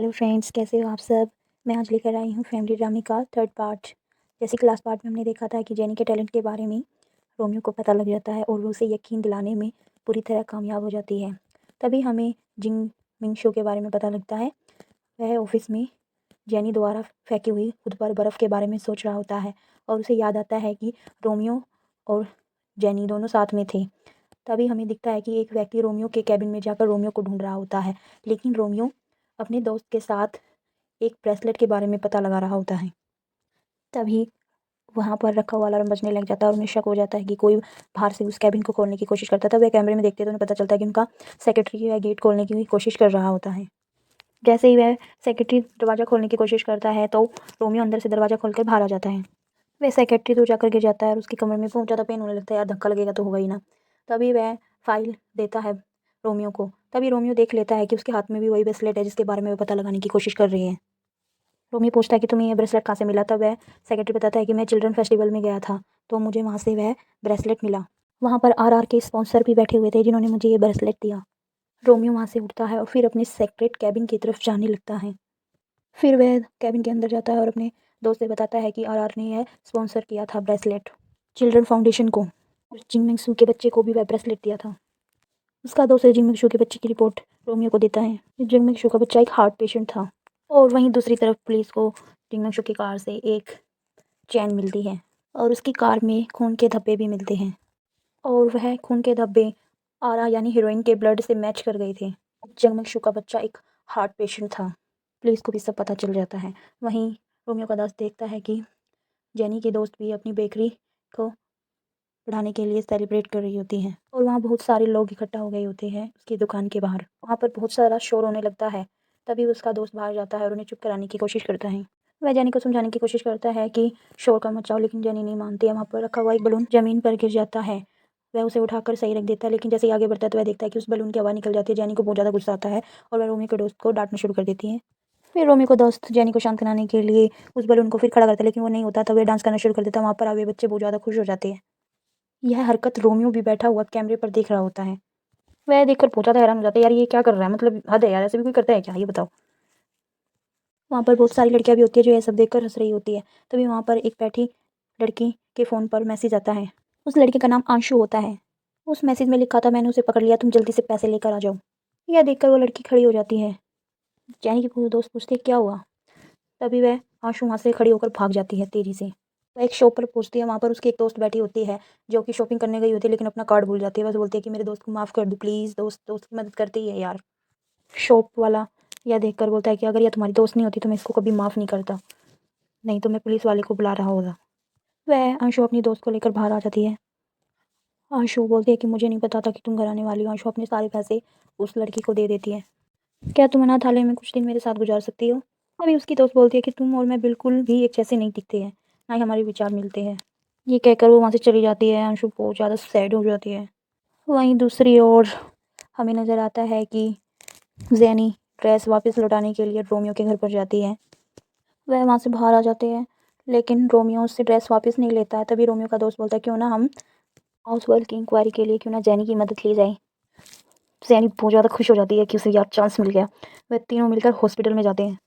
Hello friends, कैसे हो आप सब। मैं आज लेकर आई हूँ फैमिली ड्रामे का थर्ड पार्ट। जैसे कि लास्ट पार्ट में हमने देखा था कि जेनी के टैलेंट के बारे में रोमियो को पता लग जाता है और वो उसे यकीन दिलाने में पूरी तरह कामयाब हो जाती है। तभी हमें जिंग मिंग शो के बारे में पता लगता है। वह ऑफिस में जेनी द्वारा फेंकी हुई खुद पर बर्फ़ के बारे में सोच रहा होता है और उसे याद आता है कि रोमियो और जेनी दोनों साथ में थे। तभी हमें दिखता है कि एक व्यक्ति रोमियो के कैबिन में जाकर रोमियो को ढूंढ रहा होता है, लेकिन रोमियो अपने दोस्त के साथ एक ब्रेसलेट के बारे में पता लगा रहा होता है। तभी वहाँ पर रखा हुआ अलार्म बजने लग जाता है और उन्हें शक हो जाता है कि कोई बाहर से उस कैबिन को खोलने की कोशिश करता है। तब वह कैमरे में देखते हैं तो उन्हें पता चलता है कि उनका सेक्रेटरी वह गेट खोलने की कोशिश कर रहा होता है। जैसे ही वह सेक्रेटरी दरवाज़ा खोलने की कोशिश करता है तो रोमियो अंदर से दरवाज़ा खोलकर बाहर आ जाता है। वह सेक्रेटरी तो जाकर गिर जाता है और उसकी कमर में बहुत ज़्यादा पेन होने लगता है। यार, धक्का लगेगा तो होगा ही ना। तभी वह फाइल देता है रोमियो को। तभी रोमियो देख लेता है कि उसके हाथ में भी वही ब्रेसलेट है जिसके बारे में वह पता लगाने की कोशिश कर रही है। रोमियो पूछता है कि तुम्हें ये ब्रेसलेट कहाँ से मिला। तब वह सेक्रेटरी बताता है कि मैं चिल्ड्रन फेस्टिवल में गया था तो मुझे वहाँ से वह ब्रेसलेट मिला। वहाँ पर आर के स्पॉन्सर भी बैठे हुए थे जिन्होंने मुझे ये ब्रेसलेट दिया। रोमियो वहाँ से उठता है और फिर अपने सेक्रेट कैबिन की तरफ जाने लगता है। फिर वह कैबिन के अंदर जाता है और अपने दोस्त से बताता है कि आर ने यह स्पॉन्सर किया था ब्रेसलेट चिल्ड्रन फाउंडेशन को। जिंगमिंगसू के बच्चे को भी वह ब्रेसलेट दिया था। उसका दोस्त जिंगमिंगसू के बच्चे की रिपोर्ट रोमियो को देता है। जिंगमिंगसू का बच्चा एक हार्ट पेशेंट था। और वहीं दूसरी तरफ पुलिस को जिंगमिंगसू की कार से एक चैन मिलती है और उसकी कार में खून के धब्बे भी मिलते हैं और वह खून के धब्बे आरा यानी हीरोइन के ब्लड से मैच कर गए थे। जिंगमिंगसू का बच्चा एक हार्ट पेशेंट था। पुलिस को भी सब पता चल जाता है। वहीं रोमियो का दोस्त देखता है कि जेनी के दोस्त भी अपनी बेकरी को बढ़ाने के लिए सेलिब्रेट कर रही होती हैं और वहाँ बहुत सारे लोग इकट्ठा हो गए होते हैं उसकी दुकान के बाहर। वहाँ पर बहुत सारा शोर होने लगता है। तभी उसका दोस्त बाहर जाता है और उन्हें चुप कराने की कोशिश करता है। वह जेनी को समझाने की कोशिश करता है कि शोर का मचाओ, लेकिन जेनी नहीं मानती है। वहाँ पर रखा हुआ एक बलून ज़मीन पर गिर जाता है। वह उसे उठाकर सही रख देता है, लेकिन जैसे ही आगे बढ़ता है तो वह देखता है कि उस बलून की हवा निकल जाती है। जेनी को बहुत ज़्यादा गुस्सा आता है और वह रोमियो के दोस्त को डांटना शुरू कर देती है। फिर रोमियो को दोस्त जेनी को शांत कराने के लिए उस बलून को फिर खड़ा करता है, लेकिन वो नहीं होता। तब वह डांस करना शुरू कर देता है। वहाँ पर आगे बच्चे बहुत ज़्यादा खुश हो जाते हैं। यह हरकत रोमियो भी बैठा हुआ कैमरे पर देख रहा होता है। वह देखकर बहुत ज़्यादा हैरान हो जाता है। यार, ये क्या कर रहा है, मतलब हद है यार, ऐसे भी कोई करता है क्या, ये बताओ। वहाँ पर बहुत सारी लड़कियाँ भी होती है जो यह सब देखकर हंस रही होती है। तभी वहाँ पर एक बैठी लड़की के फ़ोन पर मैसेज आता है। उस लड़के का नाम आंशु होता है। उस मैसेज में लिखा था, मैंने उसे पकड़ लिया, तुम जल्दी से पैसे लेकर आ जाओ। यह देखकर वो लड़की खड़ी हो जाती है। जैनी की दोस्त पूछते क्या हुआ। तभी वह आंशु वहाँ से खड़ी होकर भाग जाती है तेज़ी से। वह एक शॉप पर पहुँचती है। वहाँ पर उसकी एक दोस्त बैठी होती है जो कि शॉपिंग करने गई होती है, लेकिन अपना कार्ड भूल जाती है। बस बोलती है कि मेरे दोस्त को माफ़ कर दो प्लीज़। दोस्त दोस्त की मदद करती है यार। शॉप वाला यह देखकर बोलता है कि अगर यह तुम्हारी दोस्त नहीं होती तो मैं इसको कभी माफ़ नहीं करता, नहीं तो मैं पुलिस वाले को बुला रहा होगा। वह अंशु अपनी दोस्त को लेकर बाहर आ जाती है। अंशु बोलती है कि मुझे नहीं पता था कि तुम घर आने वाली हो। अंशु अपने सारे पैसे उस लड़की को दे देती है। क्या तुम अनाथालय में कुछ दिन मेरे साथ गुजार सकती हो। अभी उसकी दोस्त बोलती है कि तुम और मैं बिल्कुल भी एक जैसे नहीं दिखते हैं, ना ही हमारे विचार मिलते हैं। ये कहकर वो वहाँ से चली जाती है। अंशु बहुत ज़्यादा सैड हो जाती है। वहीं दूसरी ओर हमें नज़र आता है कि जेनी ड्रेस वापस लौटाने के लिए रोमियो के घर पर जाती है। वह वहाँ से बाहर आ जाते हैं, लेकिन रोमियो उससे ड्रेस वापस नहीं लेता है। तभी रोमियो का दोस्त बोलता है क्यों ना हम हाउस वर्क की इंक्वायरी के लिए क्यों ना जेनी की मदद ली जाए। जेनी बहुत ज़्यादा खुश हो जाती है कि उसे यार चांस मिल गया। वह तीनों मिलकर हॉस्पिटल में जाते हैं।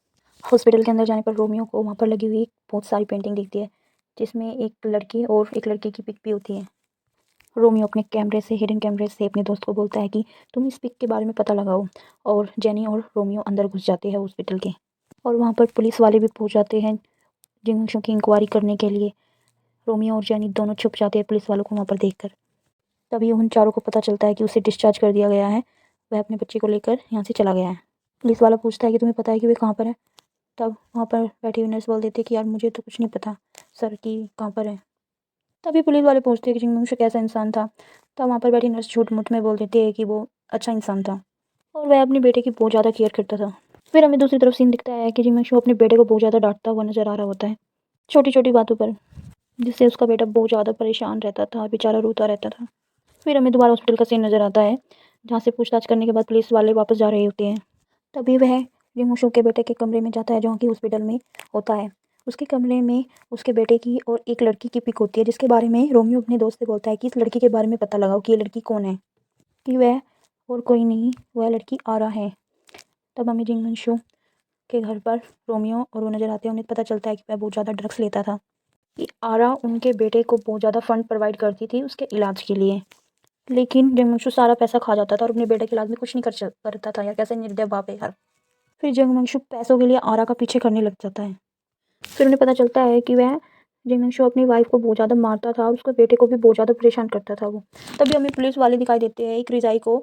हॉस्पिटल के अंदर जाने पर रोमियो को वहाँ पर लगी हुई बहुत सारी पेंटिंग दिखती है, जिसमें एक लड़की और एक लड़के की पिक भी होती है। रोमियो अपने कैमरे से हिडन कैमरे से अपने दोस्त को बोलता है कि तुम इस पिक के बारे में पता लगाओ, और जेनी और रोमियो अंदर घुस जाते हैं हॉस्पिटल के। और वहाँ पर पुलिस वाले भी पहुँच जाते हैं जिंगमिंगसू की इंक्वायरी करने के लिए। रोमियो और जेनी दोनों छुप जाते हैं पुलिस वालों को वहाँ पर देखकर। तभी उन चारों को पता चलता है कि उसे डिस्चार्ज कर दिया गया है। वह अपने बच्चे को लेकर यहाँ से चला गया है। पुलिस वाला पूछता है कि तुम्हें पता है कि वे कहाँ पर है। तब वहाँ पर बैठी हुई नर्स बोल देती है कि यार मुझे तो कुछ नहीं पता सर कि कहाँ पर है। तभी पुलिस वाले पूछते हैं कि जिंगमिंगसू कैसा इंसान था। तब वहाँ पर बैठी नर्स झूठ मूठ में बोल देती है कि वो अच्छा इंसान था और वह अपने बेटे की बहुत ज़्यादा केयर करता था। फिर हमें दूसरी तरफ सीन दिखता है कि जिंगमिंगसू अपने बेटे को बहुत ज़्यादा डांटता हुआ नजर आ रहा होता है, छोटी छोटी बातों पर, जिससे उसका बेटा बहुत ज़्यादा परेशान रहता था, बेचारा रोता रहता था। फिर हमें दोबारा हॉस्पिटल का सीन नज़र आता है, जहाँ से पूछताछ करने के बाद पुलिस वाले वापस जा रहे होते हैं। तभी वह जिंगमिंगसू के बेटे के कमरे में जाता है जो कि हॉस्पिटल में होता है। उसके कमरे में उसके बेटे की और एक लड़की की पिक होती है, जिसके बारे में रोमियो अपने दोस्त से बोलता है कि इस लड़की के बारे में पता लगाओ कि ये लड़की कौन है, कि वह और कोई नहीं, वह लड़की आरा है। तब हमें जिंगमिंगसू के घर पर रोमियो और वो नज़र आते हैं। उन्हें पता चलता है कि वह बहुत ज़्यादा ड्रग्स लेता था, कि आरा उनके बेटे को बहुत ज़्यादा फ़ंड प्रोवाइड करती थी उसके इलाज के लिए। लेकिन जंगमंशु सारा पैसा खा जाता था और अपने बेटे के इलाज में कुछ नहीं करता था। यार कैसे निर्दय बाप है यार। फिर जंगमंशु पैसों के लिए आरा का पीछे करने लग जाता है। फिर उन्हें पता चलता है कि वह जंगमंशु अपनी वाइफ को बहुत ज़्यादा मारता था और उसके बेटे को भी बहुत ज़्यादा परेशान करता था वो। तभी हमें पुलिस वाले दिखाई देते हैं एक रिजाई को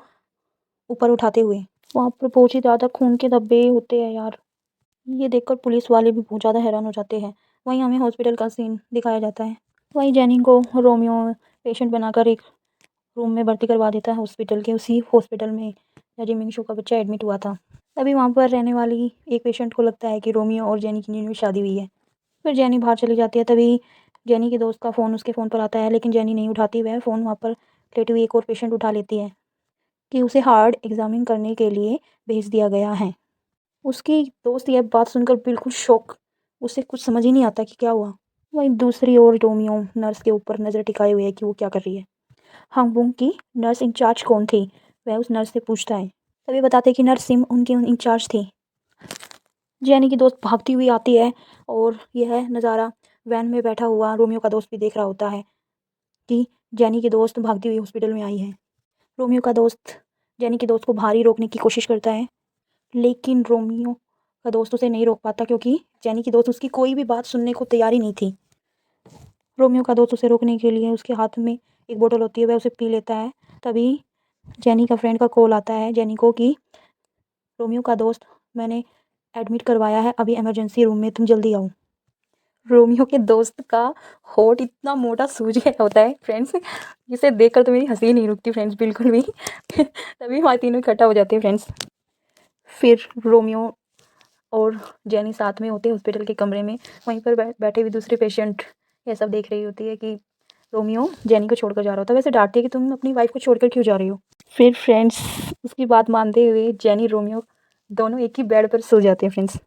ऊपर उठाते हुए। वहाँ पर बहुत ही ज़्यादा खून के धब्बे होते हैं यार। ये देखकर पुलिस वाले भी बहुत ज़्यादा हैरान हो जाते हैं। वहीं हमें हॉस्पिटल का सीन दिखाया जाता है। वहीं जेनी को रोमियो पेशेंट बनाकर एक रूम में भर्ती करवा देता है हॉस्पिटल के, उसी हॉस्पिटल में जहाँ जंगमंशु का बच्चा एडमिट हुआ था। तभी वहाँ पर रहने वाली एक पेशेंट को लगता है कि रोमियो और जेनी की न्यू न्यू शादी हुई है। फिर जेनी बाहर चली जाती है। तभी जेनी के दोस्त का फ़ोन उसके फ़ोन पर आता है, लेकिन जेनी नहीं उठाती। वह फ़ोन वहाँ पर लेटी हुई एक और पेशेंट उठा लेती है कि उसे हार्ट एग्जामिन करने के लिए भेज दिया गया है। उसकी दोस्त यह बात सुनकर बिल्कुल शॉक, उसे कुछ समझ ही नहीं आता कि क्या हुआ। वहीं दूसरी ओर रोमियो नर्स के ऊपर नज़र टिकाए हुए है कि वो क्या कर रही है। हांगबुंग की नर्स इंचार्ज कौन थी, वह उस नर्स से पूछता है। तभी बताते हैं कि नर्स सिम उनकी इंचार्ज थी। जेनी की दोस्त भागती हुई आती है और यह नज़ारा वैन में बैठा हुआ रोमियो का दोस्त भी देख रहा होता है कि जेनी की दोस्त भागती हुई हॉस्पिटल में आई है। रोमियो का दोस्त जेनी की दोस्त को भारी रोकने की कोशिश करता है, लेकिन रोमियो का दोस्त उसे नहीं रोक पाता क्योंकि जेनी की दोस्त उसकी कोई भी बात सुनने को तैयार ही नहीं थी। रोमियो का दोस्त उसे रोकने के लिए उसके हाथ में एक बोतल होती है, वह उसे पी लेता है। तभी जेनी का फ्रेंड का कॉल आता है जेनी को कि रोमियो का दोस्त मैंने एडमिट करवाया है अभी इमरजेंसी रूम में, तुम जल्दी आओ। रोमियो के दोस्त का होठ इतना मोटा सूज गया होता है फ्रेंड्स, जिसे देखकर तो मेरी हंसी नहीं रुकती फ्रेंड्स बिल्कुल भी। तभी हमारे तीनों इकट्ठा हो जाते हैं फ्रेंड्स। फिर रोमियो और जेनी साथ में होते हैं हॉस्पिटल के कमरे में। वहीं पर बैठे हुए दूसरे पेशेंट ये सब देख रही होती है कि रोमियो जेनी को छोड़कर जा रहा होता है। वैसे डांटती है कि तुम अपनी वाइफ को छोड़कर क्यों जा रही हो। फिर फ्रेंड्स उसकी बात मानते हुए जेनी रोमियो दोनों एक ही बेड पर सो जाते हैं फ्रेंड्स।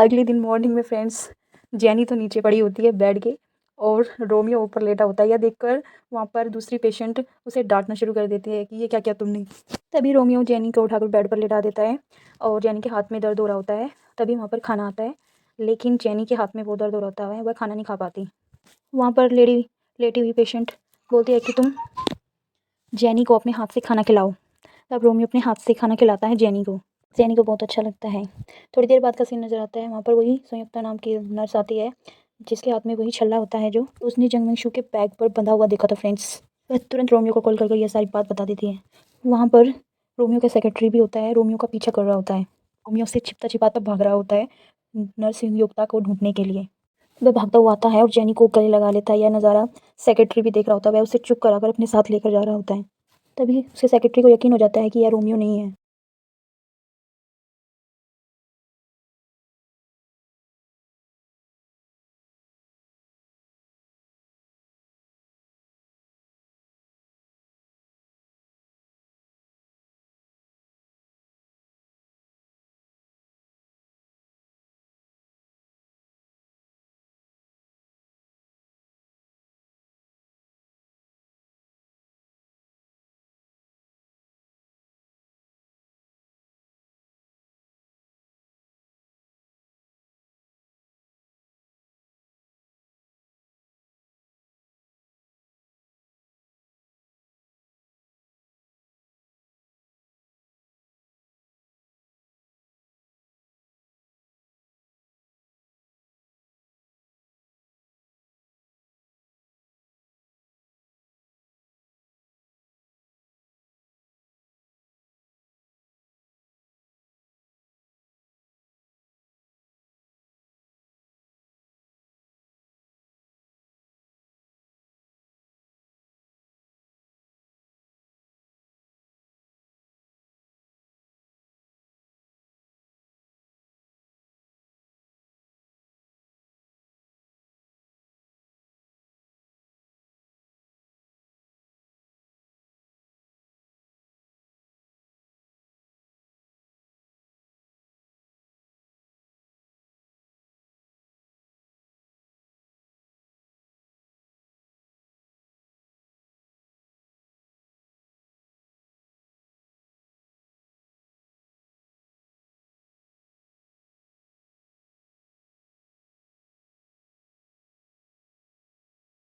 अगले दिन मॉर्निंग में फ्रेंड्स जेनी तो नीचे पड़ी होती है बेड के और रोमियो ऊपर लेटा होता है। यह देखकर वहाँ पर दूसरी पेशेंट उसे डांटना शुरू कर देती है कि ये क्या किया तुमने। तभी रोमियो जेनी को उठाकर बेड पर लेटा देता है और जेनी के हाथ में दर्द हो रहा होता है। तभी वहाँ पर खाना आता है, लेकिन जेनी के हाथ में बहुत दर्द हो रहा होता है, वह खाना नहीं खा पाती। वहाँ पर लेटी हुई पेशेंट बोलती है कि तुम जेनी को अपने हाथ से खाना खिलाओ। तब रोमियो अपने हाथ से खाना खिलाता है जेनी को। जेनी को बहुत अच्छा लगता है। थोड़ी देर बाद का सीन नज़र आता है, वहाँ पर वही संयुक्ता नाम की नर्स आती है जिसके हाथ में वही छल्ला होता है जो उसने जंगमंशु के बैग पर बंधा हुआ देखा था फ्रेंड्स। वह तुरंत रोमियो को कॉल कर यह सारी बात बता देती है। वहाँ पर रोमियो का सेक्रेटरी भी होता है, रोमियो का पीछा कर रहा होता है। रोमियो से छिपता छिपाता भाग रहा होता है नर्स संयुक्ता को ढूंढने के लिए। वह भागता हुआ आता है और जेनी को गले लगा लेता है। यह नज़ारा सेक्रेटरी भी देख रहा होता है, वह उसे चुप कराकर अपने साथ लेकर जा रहा होता है। तभी उसके सेक्रेटरी को यकीन हो जाता है कि यह रोमियो नहीं है।